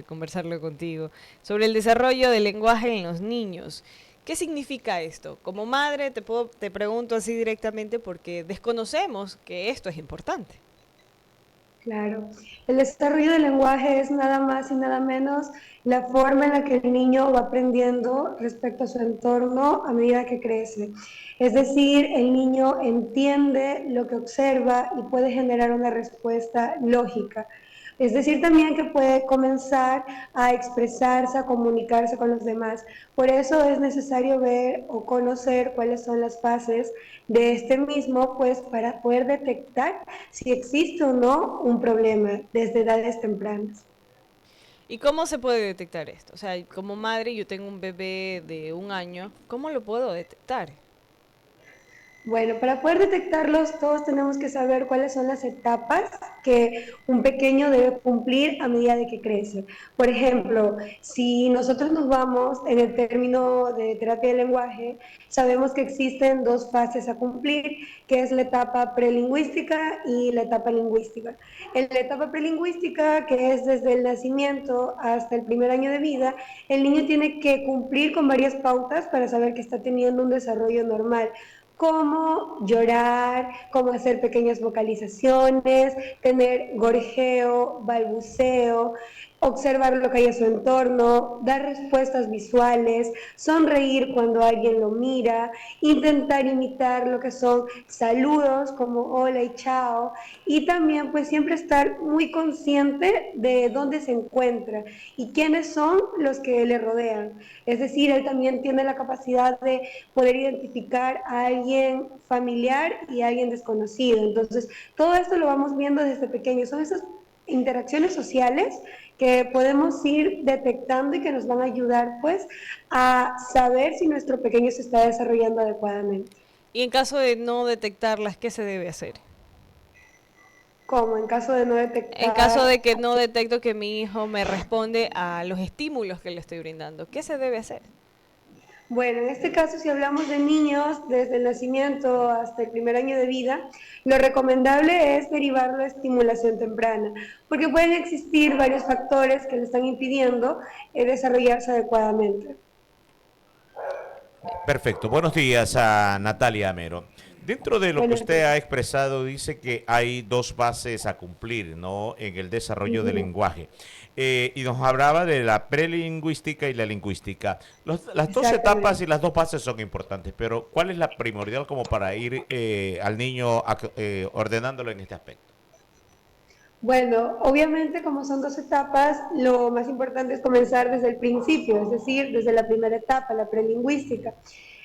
conversarlo contigo, sobre el desarrollo del lenguaje en los niños. ¿Qué significa esto? Como madre te pregunto así directamente porque desconocemos que esto es importante. Claro, el desarrollo del lenguaje es nada más y nada menos la forma en la que el niño va aprendiendo respecto a su entorno a medida que crece. Es decir, el niño entiende lo que observa y puede generar una respuesta lógica. Es decir, también que puede comenzar a expresarse, a comunicarse con los demás. Por eso es necesario ver o conocer cuáles son las fases de este mismo, pues para poder detectar si existe o no un problema desde edades tempranas. ¿Y cómo se puede detectar esto? O sea, como madre yo tengo un bebé de 1 año, ¿cómo lo puedo detectar? Bueno, para poder detectarlos, todos tenemos que saber cuáles son las etapas que un pequeño debe cumplir a medida de que crece. Por ejemplo, si nosotros nos vamos en el término de terapia de lenguaje, sabemos que existen dos fases a cumplir, que es la etapa prelingüística y la etapa lingüística. En la etapa prelingüística, que es desde el nacimiento hasta el primer año de vida, el niño tiene que cumplir con varias pautas para saber que está teniendo un desarrollo normal, cómo llorar, cómo hacer pequeñas vocalizaciones, tener gorjeo, balbuceo, observar lo que hay en su entorno, dar respuestas visuales, sonreír cuando alguien lo mira, intentar imitar lo que son saludos como hola y chao, y también pues siempre estar muy consciente de dónde se encuentra y quiénes son los que le rodean. Es decir, él también tiene la capacidad de poder identificar a alguien familiar y a alguien desconocido. Entonces, todo esto lo vamos viendo desde pequeño. Son esas interacciones sociales que podemos ir detectando y que nos van a ayudar pues a saber si nuestro pequeño se está desarrollando adecuadamente. Y en caso de no detectarlas, ¿qué se debe hacer? Como en caso de no En caso detectar. de que no detecto que mi hijo me responde a los estímulos que le estoy brindando, ¿qué se debe hacer? Bueno, en este caso, si hablamos de niños desde el nacimiento hasta el primer año de vida, lo recomendable es derivarlo a estimulación temprana, porque pueden existir varios factores que le están impidiendo desarrollarse adecuadamente. Perfecto. Buenos días a Natalia Amero. Dentro de lo que Bueno, usted ha expresado, dice que hay dos bases a cumplir, ¿no? En el desarrollo del lenguaje. Y nos hablaba de la prelingüística y la lingüística. Las dos etapas exactamente. y las dos bases son importantes, pero ¿cuál es la primordial como para ir al niño ordenándolo en este aspecto? Bueno, obviamente como son dos etapas, lo más importante es comenzar desde el principio, es decir, desde la primera etapa, la prelingüística.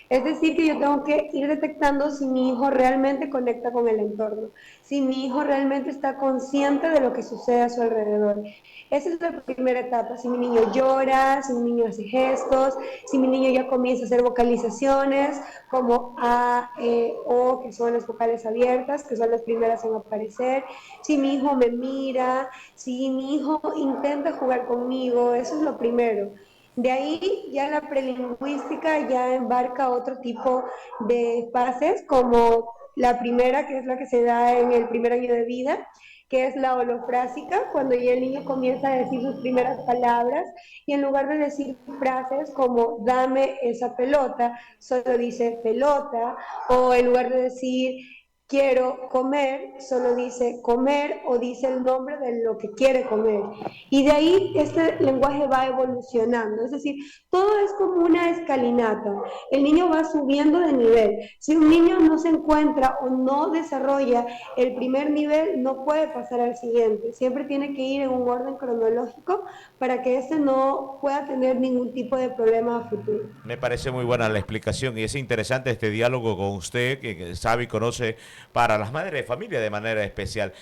Es decir, que yo tengo que ir detectando si mi hijo realmente conecta con el entorno, si mi hijo realmente está consciente de lo que sucede a su alrededor. Esa es la primera etapa, si mi niño llora, si mi niño hace gestos, si mi niño ya comienza a hacer vocalizaciones como A, E, O, que son las vocales abiertas, que son las primeras en aparecer, si mi hijo me mira, si mi hijo intenta jugar conmigo, eso es lo primero. De ahí ya la prelingüística ya embarca otro tipo de fases, como la primera, que es la que se da en el primer año de vida, que es la holofrásica, cuando ya el niño comienza a decir sus primeras palabras y en lugar de decir frases como dame esa pelota, solo dice pelota, o en lugar de decir quiero comer, solo dice comer o dice el nombre de lo que quiere comer. Y de ahí este lenguaje va evolucionando, es decir, todo es como una escalinata. El niño va subiendo de nivel. Si un niño no se encuentra o no desarrolla el primer nivel, no puede pasar al siguiente. Siempre tiene que ir en un orden cronológico para que este no pueda tener ningún tipo de problema a futuro. Me parece muy buena la explicación y es interesante este diálogo con usted que sabe y conoce para las madres de familia de manera especial.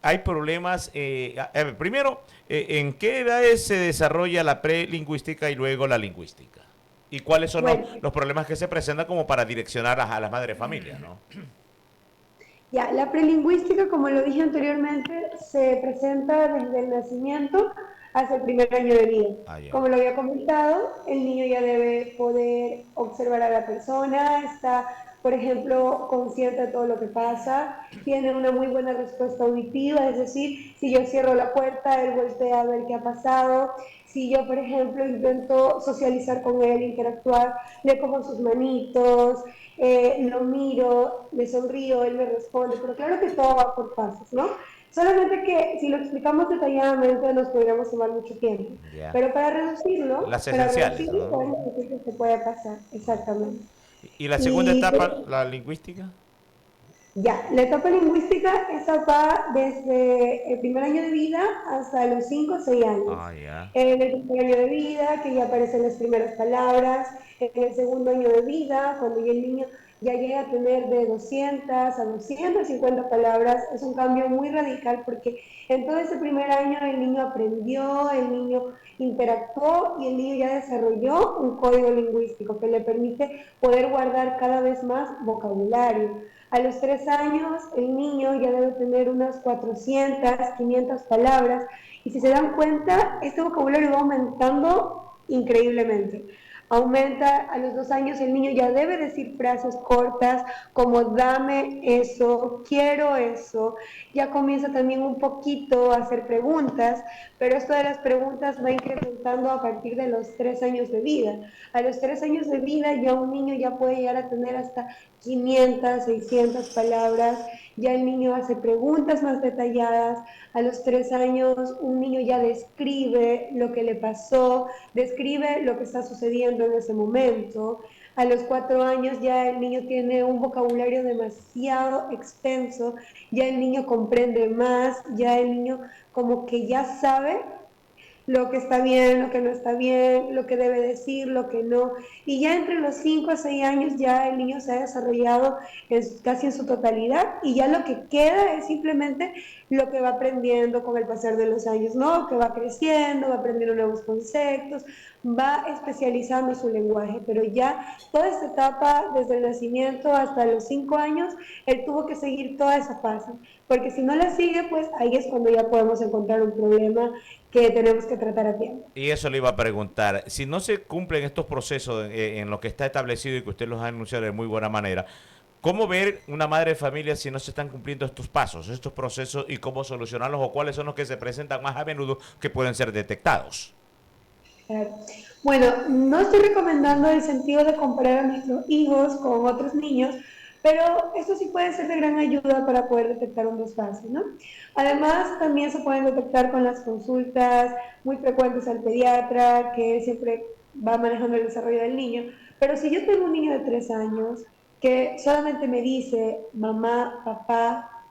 Hay problemas, primero, ¿en qué edades se desarrolla la prelingüística y luego la lingüística? ¿Y cuáles son Bueno, los problemas que se presentan como para direccionar a las madres de familia, ¿no? ya, la prelingüística, como lo dije anteriormente, se presenta desde el nacimiento hasta el primer año de vida. Ah, ya. Como lo había comentado, el niño ya debe poder observar a la persona, está por ejemplo, consciente de todo lo que pasa, tiene una muy buena respuesta auditiva, es decir, si yo cierro la puerta, él voltea a ver qué ha pasado, si yo, por ejemplo, intento socializar con él, interactuar, le cojo sus manitos, lo miro, le sonrío, él me responde, pero claro que todo va por pasos, ¿no? Solamente que si lo explicamos detalladamente nos podríamos tomar mucho tiempo, Ya. pero Las para esenciales, reducirlo ¿no? podemos decir que se puede pasar, exactamente. Y la segunda Y etapa, la lingüística. ya, la etapa lingüística, esa va desde el primer año de vida hasta los 5 o 6 años. Ah, ya. En el primer año de vida, que ya aparecen las primeras palabras. En el segundo año de vida, cuando ya el niño ya llega a tener de 200 a 250 palabras, es un cambio muy radical porque en todo ese primer año el niño aprendió, el niño interactuó y el niño ya desarrolló un código lingüístico que le permite poder guardar cada vez más vocabulario. A los 3 años el niño ya debe tener unas 400, 500 palabras y si se dan cuenta, este vocabulario va aumentando increíblemente. Aumenta a los 2 años, el niño ya debe decir frases cortas como dame eso, quiero eso. Ya comienza también un poquito a hacer preguntas, pero esto de las preguntas va incrementando a partir de los 3 años de vida. A los 3 años de vida ya un niño ya puede llegar a tener hasta 500, 600 palabras, ya el niño hace preguntas más detalladas, a los 3 años un niño ya describe lo que le pasó, describe lo que está sucediendo en ese momento, a los 4 años ya el niño tiene un vocabulario demasiado extenso, ya el niño comprende más, ya el niño como que ya sabe lo que está bien, lo que no está bien, lo que debe decir, lo que no. Y ya entre los 5 a 6 años ya el niño se ha desarrollado casi en su totalidad y ya lo que queda es simplemente lo que va aprendiendo con el pasar de los años, ¿no? Que va creciendo, va aprendiendo nuevos conceptos, va especializando su lenguaje, pero ya toda esta etapa, desde el nacimiento hasta los 5 años, él tuvo que seguir toda esa fase, porque si no la sigue, pues ahí es cuando ya podemos encontrar un problema que tenemos que tratar a tiempo. Y eso le iba a preguntar. Si no se cumplen estos procesos en lo que está establecido y que usted los ha anunciado de muy buena manera, ¿cómo ver una madre de familia si no se están cumpliendo estos pasos, estos procesos y cómo solucionarlos o cuáles son los que se presentan más a menudo que pueden ser detectados? Claro. Bueno, no estoy recomendando el sentido de comparar a nuestros hijos con otros niños, pero esto sí puede ser de gran ayuda para poder detectar un desfase, ¿no? Además, también se pueden detectar con las consultas muy frecuentes al pediatra, que siempre va manejando el desarrollo del niño. Pero si yo tengo un niño de 3 años que solamente me dice mamá, papá,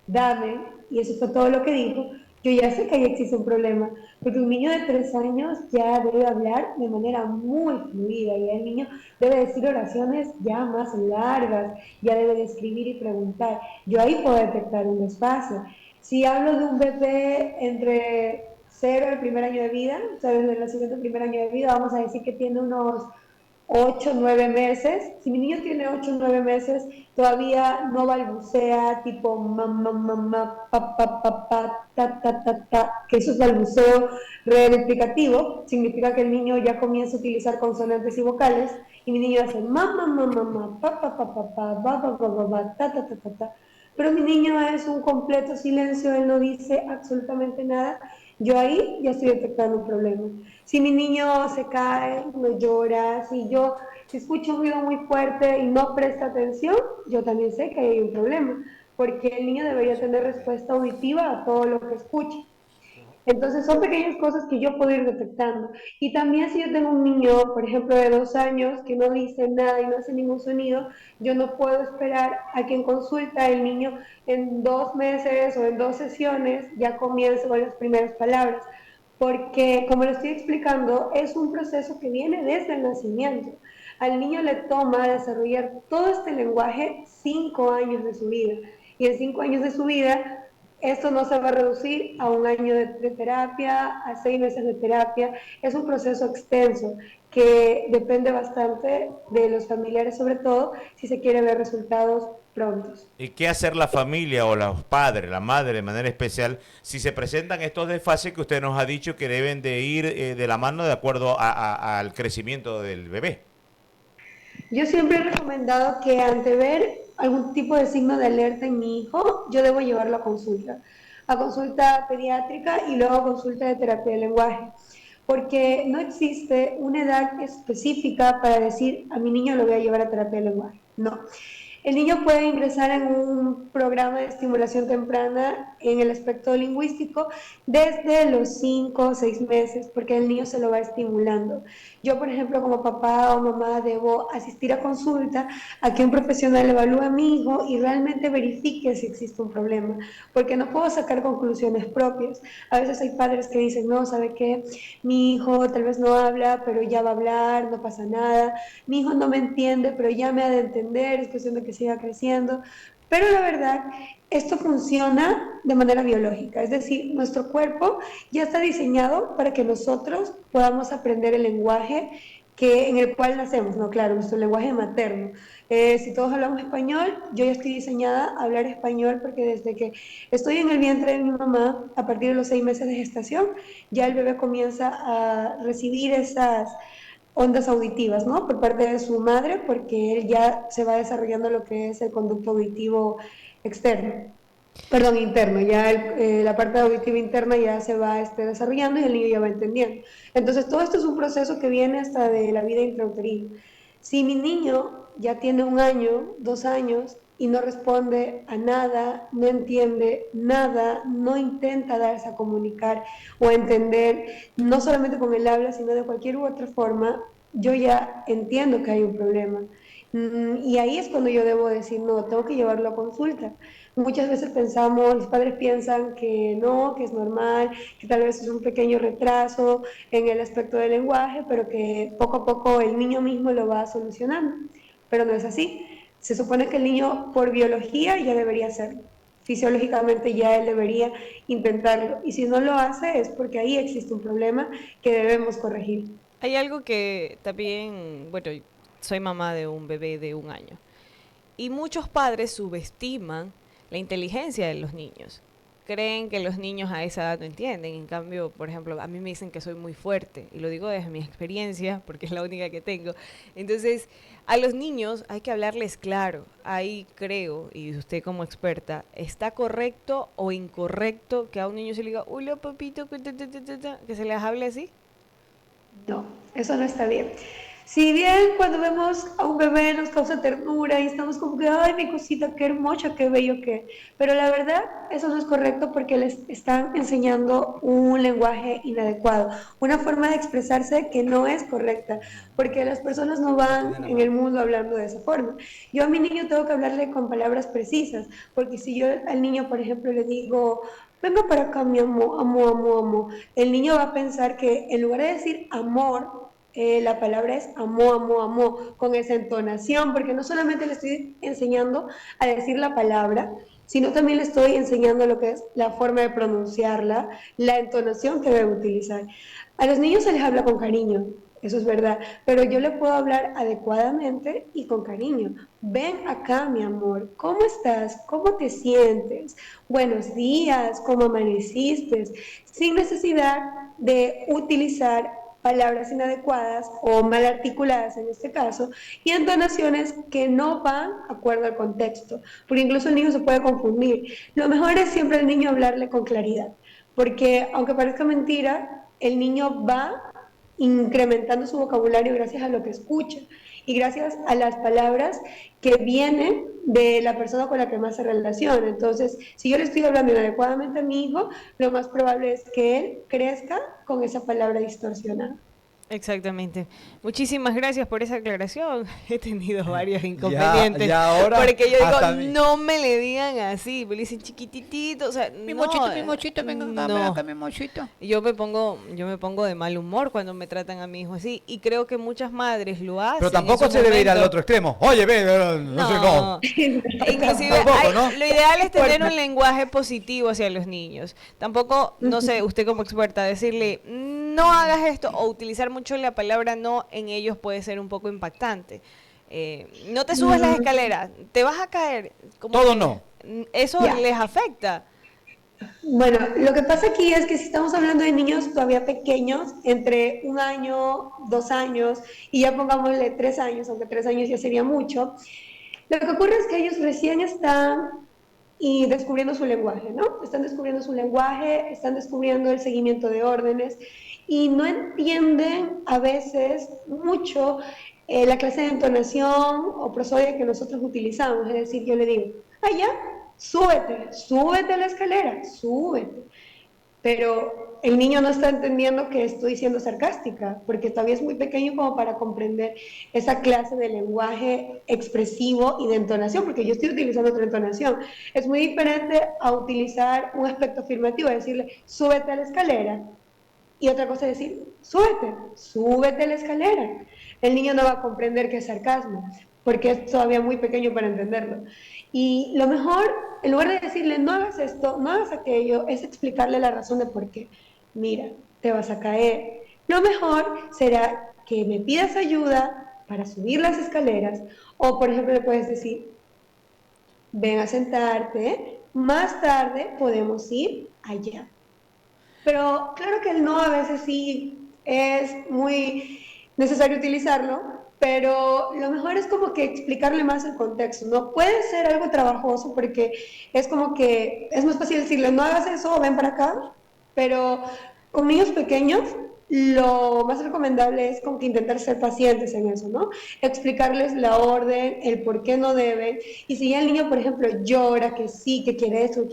dame, y eso fue todo lo que dijo, yo ya sé que ahí existe un problema, porque un niño de 3 años ya debe hablar de manera muy fluida, y el niño debe decir oraciones ya más largas, ya debe de escribir y preguntar. Yo ahí puedo detectar un desfase. Si hablo de un bebé entre 0 y el primer año de vida, o sea, desde el nacimiento del primer año de vida, vamos a decir que tiene unos 8, 9 meses. Si mi niño tiene 8, 9 meses, todavía no balbucea tipo mamá, mamá, papá, papá, ta, que eso es balbuceo replicativo, significa que el niño ya comienza a utilizar consonantes y vocales, y mi niño hace mamá, mamá, mamá, papá, papá, papá, papá, papá, ta. Pero mi niño es un completo silencio, él no dice absolutamente nada. Yo ahí ya estoy detectando un problema. Si mi niño se cae, no llora, si escucho un ruido muy fuerte y no presta atención, yo también sé que hay un problema, porque el niño debería tener respuesta auditiva a todo lo que escucha. Entonces son pequeñas cosas que yo puedo ir detectando. Y también si yo tengo un niño, por ejemplo, de 2 años, que no dice nada y no hace ningún sonido, yo no puedo esperar a que en consulta el niño en 2 meses o en 2 sesiones ya comience con las primeras palabras. Porque, como lo estoy explicando, es un proceso que viene desde el nacimiento. Al niño le toma desarrollar todo este lenguaje 5 años de su vida. Y en 5 años de su vida esto no se va a reducir a un año de terapia, a 6 meses de terapia. Es un proceso extenso que depende bastante de los familiares, sobre todo si se quiere ver resultados prontos. ¿Y qué hacer la familia o los padres, la madre de manera especial, si se presentan estos desfases que usted nos ha dicho que deben de ir de la mano de acuerdo al crecimiento del bebé? Yo siempre he recomendado que ante ver algún tipo de signo de alerta en mi hijo, yo debo llevarlo a consulta pediátrica y luego a consulta de terapia de lenguaje, porque no existe una edad específica para decir a mi niño lo voy a llevar a terapia de lenguaje. No. El niño puede ingresar en un programa de estimulación temprana en el aspecto lingüístico desde los 5 o 6 meses, porque el niño se lo va estimulando. Yo, por ejemplo, como papá o mamá, debo asistir a consulta a que un profesional evalúe a mi hijo y realmente verifique si existe un problema, porque no puedo sacar conclusiones propias. A veces hay padres que dicen, no, ¿sabe qué? Mi hijo tal vez no habla, pero ya va a hablar, no pasa nada. Mi hijo no me entiende, pero ya me ha de entender, es cuestión de que siga creciendo. Pero la verdad, esto funciona de manera biológica, es decir, nuestro cuerpo ya está diseñado para que nosotros podamos aprender el lenguaje en el cual nacemos, ¿no? Claro, nuestro lenguaje materno. Si todos hablamos español, yo ya estoy diseñada a hablar español porque desde que estoy en el vientre de mi mamá, a partir de los 6 meses de gestación, ya el bebé comienza a recibir esas ondas auditivas, ¿no? Por parte de su madre, porque él ya se va desarrollando lo que es el conducto auditivo externo, perdón, interno, ya la parte auditiva interna ya se va desarrollando y el niño ya va entendiendo. Entonces, todo esto es un proceso que viene hasta de la vida intrauterina. Si mi niño ya tiene 1 año, 2 años y no responde a nada, no entiende nada, no intenta darse a comunicar o a entender, no solamente con el habla, sino de cualquier u otra forma, yo ya entiendo que hay un problema. Y ahí es cuando yo debo decir, no, tengo que llevarlo a consulta. Muchas veces pensamos, los padres piensan que no, que es normal, que tal vez es un pequeño retraso en el aspecto del lenguaje, pero que poco a poco el niño mismo lo va solucionando. Pero no es así. Se supone que el niño por biología ya debería hacerlo. Fisiológicamente ya él debería intentarlo. Y si no lo hace es porque ahí existe un problema que debemos corregir. Hay algo que también, bueno, soy mamá de un bebé de 1 año y muchos padres subestiman la inteligencia de los niños. Creen que los niños a esa edad no entienden. En cambio, por ejemplo, a mí me dicen que soy muy fuerte y lo digo desde mi experiencia porque es la única que tengo. Entonces, a los niños hay que hablarles claro. Ahí creo, y usted como experta, ¿está correcto o incorrecto que a un niño se le diga, hola papito, que se les hable así? No, eso no está bien. Si bien cuando vemos a un bebé nos causa ternura y estamos como que, ay, mi cosita, qué hermosa, qué bello que. Pero la verdad, eso no es correcto porque les están enseñando un lenguaje inadecuado, una forma de expresarse que no es correcta, porque las personas no van en el mundo hablando de esa forma. Yo a mi niño tengo que hablarle con palabras precisas, porque si yo al niño, por ejemplo, le digo, venga para acá, mi amor, amo, amo, amo, el niño va a pensar que en lugar de decir amor, la palabra es amo, amo, amo, con esa entonación, porque no solamente le estoy enseñando a decir la palabra, sino también le estoy enseñando lo que es la forma de pronunciarla, la entonación que debe utilizar. A los niños se les habla con cariño, eso es verdad, pero yo le puedo hablar adecuadamente y con cariño. Ven acá, mi amor, ¿cómo estás? ¿Cómo te sientes? Buenos días, ¿cómo amaneciste? Sin necesidad de utilizar palabras inadecuadas o mal articuladas en este caso, y entonaciones que no van de acuerdo al contexto, porque incluso el niño se puede confundir. Lo mejor es siempre al niño hablarle con claridad, porque aunque parezca mentira, el niño va incrementando su vocabulario gracias a lo que escucha y gracias a las palabras que vienen de la persona con la que más se relaciona. Entonces, si yo le estoy hablando inadecuadamente a mi hijo, lo más probable es que él crezca con esa palabra distorsionada. Exactamente. Muchísimas gracias por esa aclaración. He tenido varios Ya, inconvenientes. ya ahora Porque yo hasta digo, mí. no me le digan así. Me le dicen chiquititito. O sea, Mi no, mochito, venga, dame no. acá mi mochito. Yo me pongo de mal humor cuando me tratan a mi hijo así. Y creo que muchas madres lo hacen. Pero tampoco en su se debe ir al momento. otro extremo. Oye, ve, no sé, no. Inclusive Tampoco, ¿no? lo ideal es tener un lenguaje positivo hacia los niños. Tampoco, no sé, usted como experta, decirle no hagas esto o utilizar mucho la palabra no en ellos puede ser un poco impactante. No te subas las escaleras, te vas a caer. Como Todo que no. Eso Ya. les afecta. Bueno, lo que pasa aquí es que si estamos hablando de niños todavía pequeños, entre 1 año, 2 años, y ya pongámosle 3 años, aunque 3 años ya sería mucho, lo que ocurre es que ellos recién están y descubriendo su lenguaje, ¿no? Están descubriendo su lenguaje, están descubriendo el seguimiento de órdenes y no entienden a veces mucho la clase de entonación o prosodia que nosotros utilizamos. Es decir, yo le digo, ya, súbete, súbete a la escalera, súbete. Pero el niño no está entendiendo que estoy siendo sarcástica, porque todavía es muy pequeño como para comprender esa clase de lenguaje expresivo y de entonación, porque yo estoy utilizando otra entonación. Es muy diferente a utilizar un aspecto afirmativo, decirle, súbete a la escalera, y otra cosa es decir, súbete, súbete a la escalera. El niño no va a comprender que es sarcasmo, porque es todavía muy pequeño para entenderlo. Y lo mejor, en lugar de decirle, no hagas esto, no hagas aquello, es explicarle la razón de por qué. Mira, te vas a caer. Lo mejor será que me pidas ayuda para subir las escaleras, o por ejemplo le puedes decir, ven a sentarte, más tarde podemos ir allá. Pero claro que el no a veces sí es muy necesario utilizarlo, pero lo mejor es como que explicarle más el contexto, ¿no? Puede ser algo trabajoso porque es como que es más fácil decirle, no hagas eso, ven para acá, pero con niños pequeños lo más recomendable es como que intentar ser pacientes en eso, ¿no? Explicarles la orden, el por qué no deben, y si ya el niño, por ejemplo, llora que sí, que quiere esto,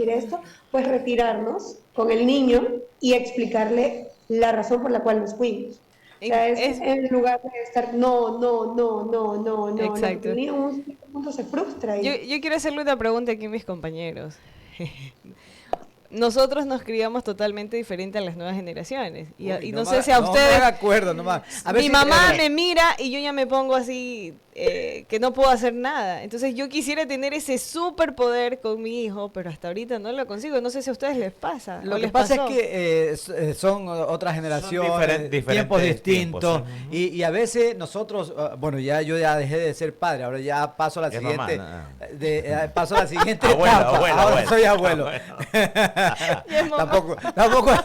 pues retirarnos con el niño y explicarle la razón por la cual nos fuimos. O sea, es Es, en lugar de estar no, no, no, no, no, no, no, porque el exacto. niño en un cierto punto se frustra y Yo quiero hacerle una pregunta aquí a mis compañeros. Nosotros nos criamos totalmente diferente a las nuevas generaciones. Uy, Y no no sé si a no me ustedes... haga acuerdo nomás. A ver Mi si, mamá me mira y yo ya me pongo así, que no puedo hacer nada. Entonces yo quisiera tener ese superpoder con mi hijo, pero hasta ahorita no lo consigo. No sé si a ustedes les pasa o lo que les pasa pasó. es que son otras generaciones, diferentes tiempos distintos, tiempos, sí. y a veces nosotros, bueno, yo ya dejé de ser padre, ahora ya paso a la Es mamá, siguiente, no. Paso a la siguiente Abuelo, etapa. abuelo, Ahora abuelo. soy abuelo. Y es mamá. Tampoco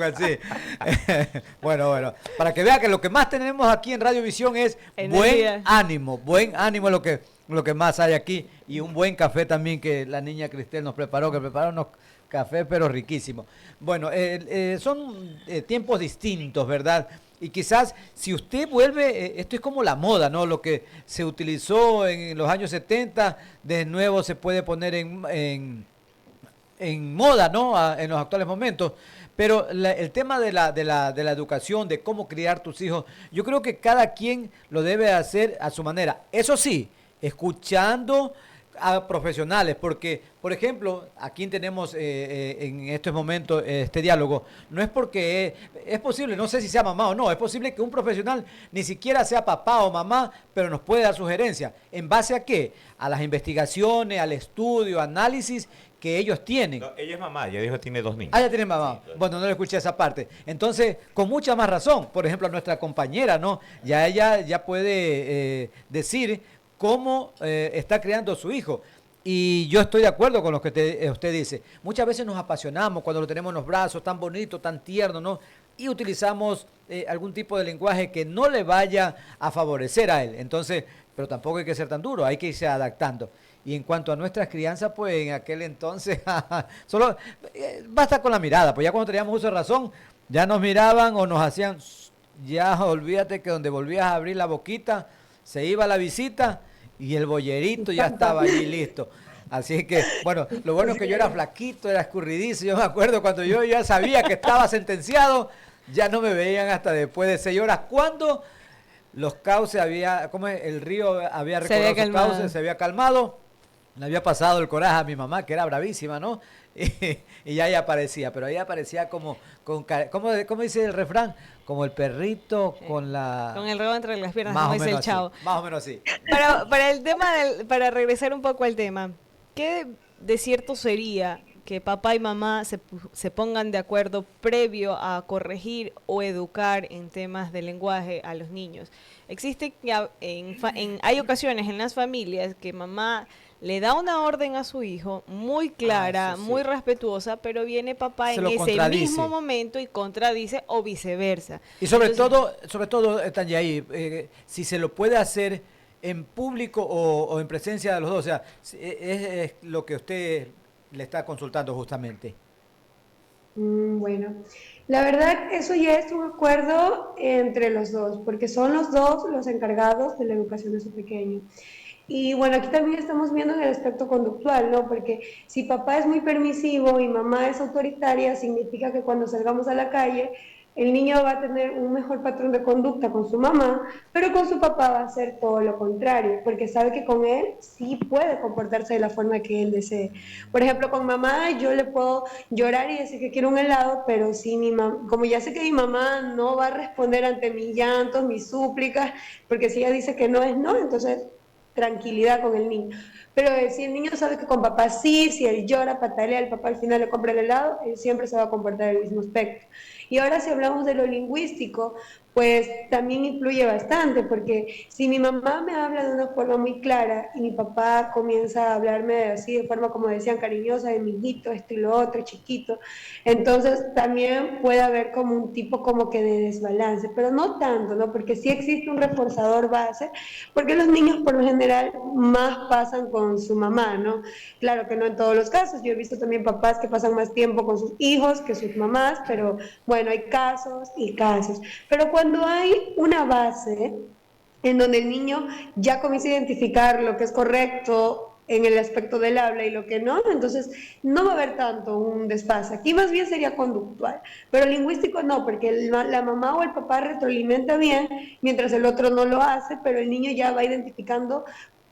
así. Bueno, para que vea que lo que más tenemos aquí en Radio Visión es Energía. buen ánimo es lo que más hay aquí, y un buen café también que la niña Cristel nos preparó, que preparó unos cafés pero riquísimos. Bueno, son tiempos distintos, ¿verdad? Y quizás si usted vuelve, esto es como la moda, ¿no? Lo que se utilizó en los años 70, de nuevo se puede poner en moda, ¿no? En los actuales momentos. Pero el tema de la educación, de cómo criar tus hijos, yo creo que cada quien lo debe hacer a su manera. Eso sí, escuchando a profesionales, porque, por ejemplo, aquí tenemos en estos momentos este diálogo, no es porque es posible, no sé si sea mamá o no, es posible que un profesional ni siquiera sea papá o mamá, pero nos puede dar sugerencias. ¿En base a qué? A las investigaciones, al estudio, análisis que ellos tienen. No, ella es mamá, ella dijo que tiene 2 niños. Ah, ya tiene mamá. Sí, claro. Bueno, no le escuché esa parte. Entonces, con mucha más razón, por ejemplo, a nuestra compañera, ¿no? Ya ella ya puede decir cómo está criando a su hijo. Y yo estoy de acuerdo con lo que usted dice. Muchas veces nos apasionamos cuando lo tenemos en los brazos, tan bonito, tan tierno, ¿no? Y utilizamos algún tipo de lenguaje que no le vaya a favorecer a él. Entonces, pero tampoco hay que ser tan duro, hay que irse adaptando. Y en cuanto a nuestras crianzas, pues en aquel entonces, solo basta con la mirada, pues ya cuando teníamos uso de razón, ya nos miraban o nos hacían, ya olvídate que donde volvías a abrir la boquita, se iba la visita y el bollerito ya estaba allí listo. Así que, bueno, lo bueno es que yo era flaquito, era escurridizo. Yo me acuerdo cuando yo ya sabía que estaba sentenciado, ya no me veían hasta después de 6 horas. Cuando los cauces ¿cómo es? El río había recorrido sus cauces, se había calmado. Le había pasado el coraje a mi mamá, que era bravísima, ¿no? Y ya ella aparecía, pero ella aparecía como, ¿cómo dice el refrán? Como el perrito con la... Con el rabo entre las piernas, más como o dice menos el así, chavo. más o menos así. Para el tema para regresar un poco al tema, ¿qué de cierto sería que papá y mamá se pongan de acuerdo previo a corregir o educar en temas de lenguaje a los niños? Existe hay ocasiones en las familias que mamá le da una orden a su hijo muy clara, eso sí. muy respetuosa, pero viene papá Se en lo ese contradice. mismo momento y contradice o viceversa. Y sobre Entonces, todo, Tanyaí, si se lo puede hacer en público o en presencia de los dos, o sea, es lo que usted le está consultando justamente. Bueno, la verdad eso ya es un acuerdo entre los dos, porque son los dos los encargados de la educación de su pequeño. Y bueno, aquí también estamos viendo en el aspecto conductual, ¿no? Porque si papá es muy permisivo y mamá es autoritaria, significa que cuando salgamos a la calle, el niño va a tener un mejor patrón de conducta con su mamá, pero con su papá va a hacer todo lo contrario, porque sabe que con él sí puede comportarse de la forma que él desee. Por ejemplo, con mamá yo le puedo llorar y decir que quiero un helado, pero si mi mamá, como ya sé que mi mamá no va a responder ante mis llantos, mis súplicas, porque si ella dice que no es no, entonces tranquilidad con el niño. Pero si el niño sabe que con papá sí, si él llora, patalea, el papá al final le compra el helado, él siempre se va a comportar del mismo aspecto. Y ahora si hablamos de lo lingüístico, pues también influye bastante, porque si mi mamá me habla de una forma muy clara y mi papá comienza a hablarme así de forma, como decían, cariñosa, de mi hijito, esto y lo otro, chiquito, entonces también puede haber como un tipo como que de desbalance, pero no tanto, ¿no? Porque sí existe un reforzador base, porque los niños por lo general más pasan con su mamá, ¿no? Claro que no en todos los casos, yo he visto también papás que pasan más tiempo con sus hijos que sus mamás, pero bueno, hay casos y casos. Pero cuando hay una base en donde el niño ya comienza a identificar lo que es correcto en el aspecto del habla y lo que no, entonces no va a haber tanto un desfase. Aquí más bien sería conductual, pero lingüístico no, porque la mamá o el papá retroalimenta bien, mientras el otro no lo hace, pero el niño ya va identificando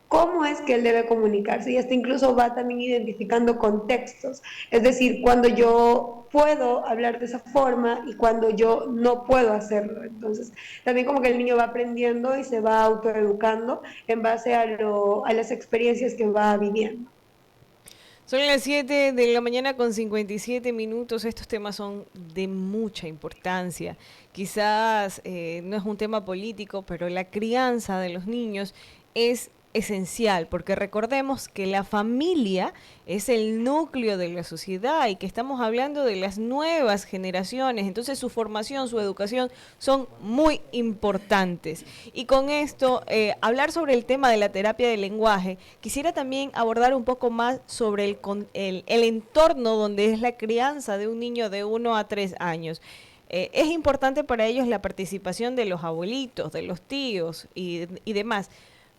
cómo es que él debe comunicarse y hasta incluso va también identificando contextos, es decir, cuando yo puedo hablar de esa forma y cuando yo no puedo hacerlo. Entonces, también como que el niño va aprendiendo y se va autoeducando en base a las experiencias que va viviendo. son las 7 de la mañana con 57 minutos. Estos temas son de mucha importancia. Quizás no es un tema político, pero la crianza de los niños es esencial, porque recordemos que la familia es el núcleo de la sociedad y que estamos hablando de las nuevas generaciones, entonces su formación, su educación son muy importantes. Y con esto, hablar sobre el tema de la terapia del lenguaje, quisiera también abordar un poco más sobre el entorno donde es la crianza de un niño de 1 a 3 años. Es importante para ellos la participación de los abuelitos, de los tíos y demás.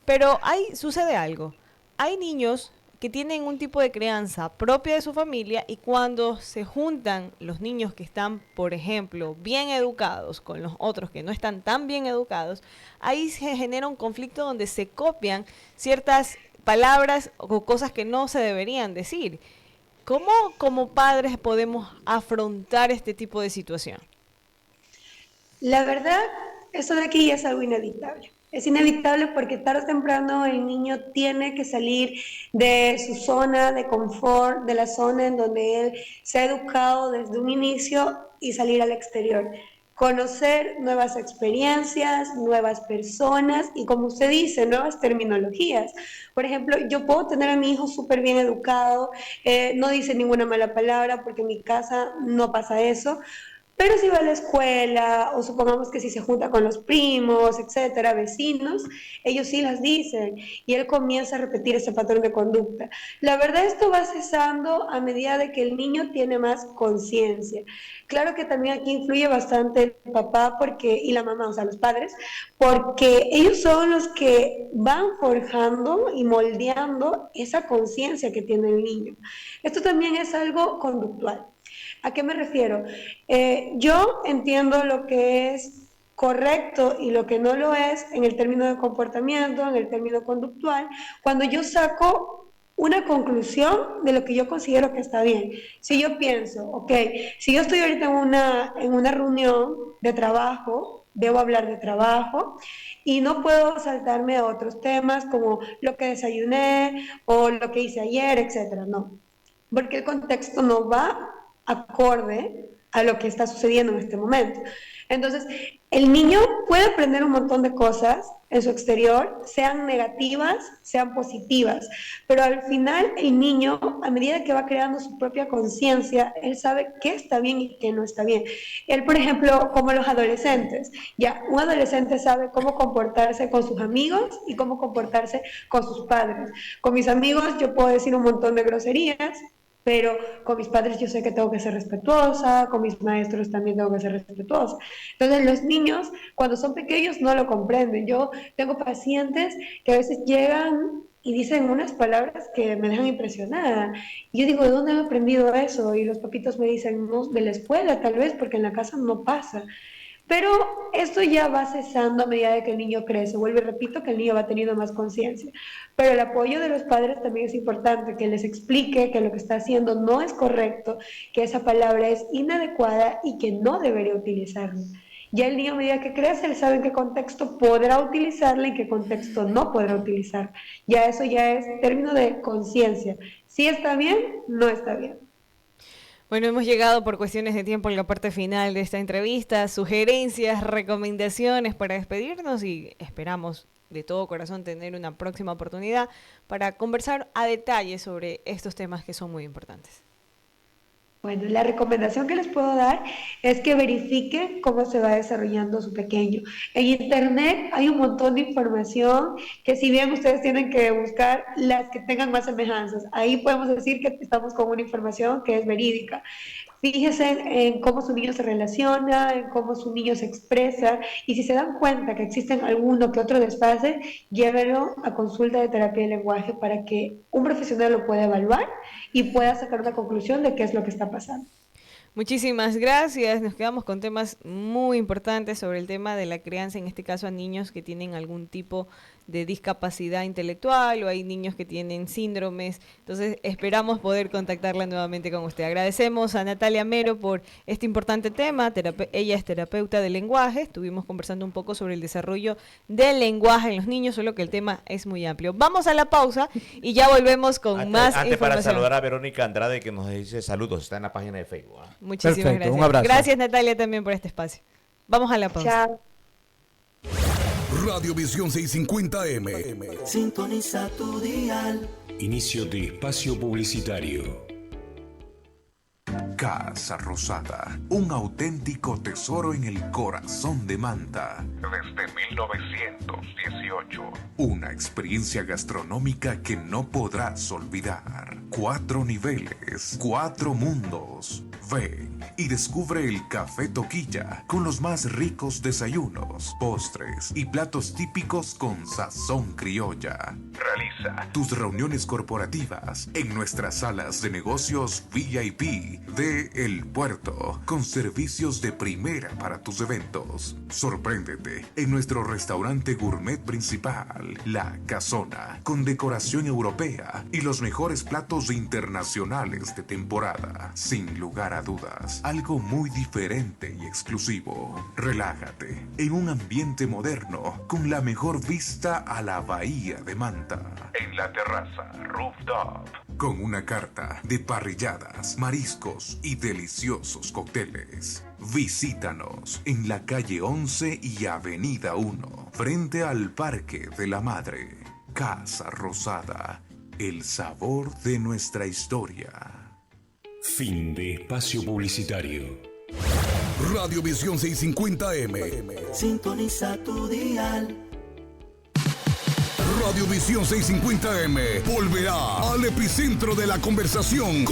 Pero sucede algo. Hay niños que tienen un tipo de crianza propia de su familia y cuando se juntan los niños que están, por ejemplo, bien educados con los otros que no están tan bien educados, ahí se genera un conflicto donde se copian ciertas palabras o cosas que no se deberían decir. ¿Cómo como padres podemos afrontar este tipo de situación? La verdad, eso de aquí es algo inevitable. Es inevitable porque tarde o temprano el niño tiene que salir de su zona de confort, de la zona en donde él se ha educado desde un inicio y salir al exterior. Conocer nuevas experiencias, nuevas personas y, como usted dice, nuevas terminologías. Por ejemplo, yo puedo tener a mi hijo súper bien educado, no dice ninguna mala palabra porque en mi casa no pasa eso, pero si va a la escuela, o supongamos que si se junta con los primos, etcétera, vecinos, ellos sí las dicen y él comienza a repetir ese patrón de conducta. La verdad, esto va cesando a medida de que el niño tiene más conciencia. Claro que también aquí influye bastante el papá y la mamá, o sea, los padres, porque ellos son los que van forjando y moldeando esa conciencia que tiene el niño. Esto también es algo conductual. ¿A qué me refiero? Yo entiendo lo que es correcto y lo que no lo es en el término de comportamiento, en el término conductual, cuando yo saco una conclusión de lo que yo considero que está bien. Si yo pienso, ok, si yo estoy ahorita en una reunión de trabajo, debo hablar de trabajo y no puedo saltarme a otros temas como lo que desayuné o lo que hice ayer, etcétera, no, porque el contexto no va acorde a lo que está sucediendo en este momento. Entonces, el niño puede aprender un montón de cosas en su exterior, sean negativas, sean positivas, pero al final el niño, a medida que va creando su propia conciencia, él sabe qué está bien y qué no está bien. Él, por ejemplo, como los adolescentes, ya, un adolescente sabe cómo comportarse con sus amigos y cómo comportarse con sus padres. Con mis amigos yo puedo decir un montón de groserías, pero con mis padres yo sé que tengo que ser respetuosa, con mis maestros también tengo que ser respetuosa. Entonces los niños cuando son pequeños no lo comprenden. Yo tengo pacientes que a veces llegan y dicen unas palabras que me dejan impresionada. Y yo digo, ¿de dónde he aprendido eso? Y los papitos me dicen, no, de la escuela tal vez, porque en la casa no pasa. Pero esto ya va cesando a medida de que el niño crece. Vuelvo y repito que el niño va teniendo más conciencia. Pero el apoyo de los padres también es importante, que les explique que lo que está haciendo no es correcto, que esa palabra es inadecuada y que no debería utilizarla. Ya el niño a medida que crece, él sabe en qué contexto podrá utilizarla y en qué contexto no podrá utilizarla. Ya eso ya es término de conciencia. Si está bien, no está bien. Bueno, hemos llegado por cuestiones de tiempo a la parte final de esta entrevista. Sugerencias, recomendaciones para despedirnos y esperamos de todo corazón tener una próxima oportunidad para conversar a detalle sobre estos temas que son muy importantes. Bueno, la recomendación que les puedo dar es que verifiquen cómo se va desarrollando su pequeño. En internet hay un montón de información que si bien ustedes tienen que buscar las que tengan más semejanzas, ahí podemos decir que estamos con una información que es verídica. Fíjense en cómo su niño se relaciona, en cómo su niño se expresa, y si se dan cuenta que existen alguno que otro desfase, llévenlo a consulta de terapia de lenguaje para que un profesional lo pueda evaluar y pueda sacar una conclusión de qué es lo que está pasando. Muchísimas gracias. Nos quedamos con temas muy importantes sobre el tema de la crianza, en este caso a niños que tienen algún tipo de discapacidad intelectual o hay niños que tienen síndromes. Entonces esperamos poder contactarla nuevamente con usted. Agradecemos a Natalia Mero por este importante tema. Ella es terapeuta de lenguaje. Estuvimos conversando un poco sobre el desarrollo del lenguaje en los niños, solo que el tema es muy amplio. Vamos a la pausa y ya volvemos con más información. Para saludar a Verónica Andrade que nos dice saludos, está en la página de Facebook. Muchísimas Perfecto, gracias. un abrazo. Gracias Natalia también por este espacio. Vamos a la pausa. Chao. Radiovisión 650M. Sintoniza tu dial. Inicio de espacio publicitario. Casa Rosada, un auténtico tesoro en el corazón de Manta. Desde 1918. Una experiencia gastronómica que no podrás olvidar. 4 niveles, 4 mundos. Ven y descubre el Café Toquilla con los más ricos desayunos, postres y platos típicos con sazón criolla. Realiza tus reuniones corporativas en nuestras salas de negocios VIP de El Puerto, con servicios de primera para tus eventos. Sorpréndete en nuestro restaurante gourmet principal, La Casona, con decoración europea y los mejores platos internacionales de temporada. Sin lugar a dudas, algo muy diferente y exclusivo. Relájate en un ambiente moderno con la mejor vista a la bahía de Manta. En la terraza Rooftop, con una carta de parrilladas, mariscos y deliciosos cócteles. Visítanos en la calle 11 y avenida 1, frente al Parque de la Madre. Casa Rosada, el sabor de nuestra historia. Fin de espacio publicitario. Radiovisión 650M. Sintoniza tu dial. Radiovisión 650M volverá al epicentro de la conversación.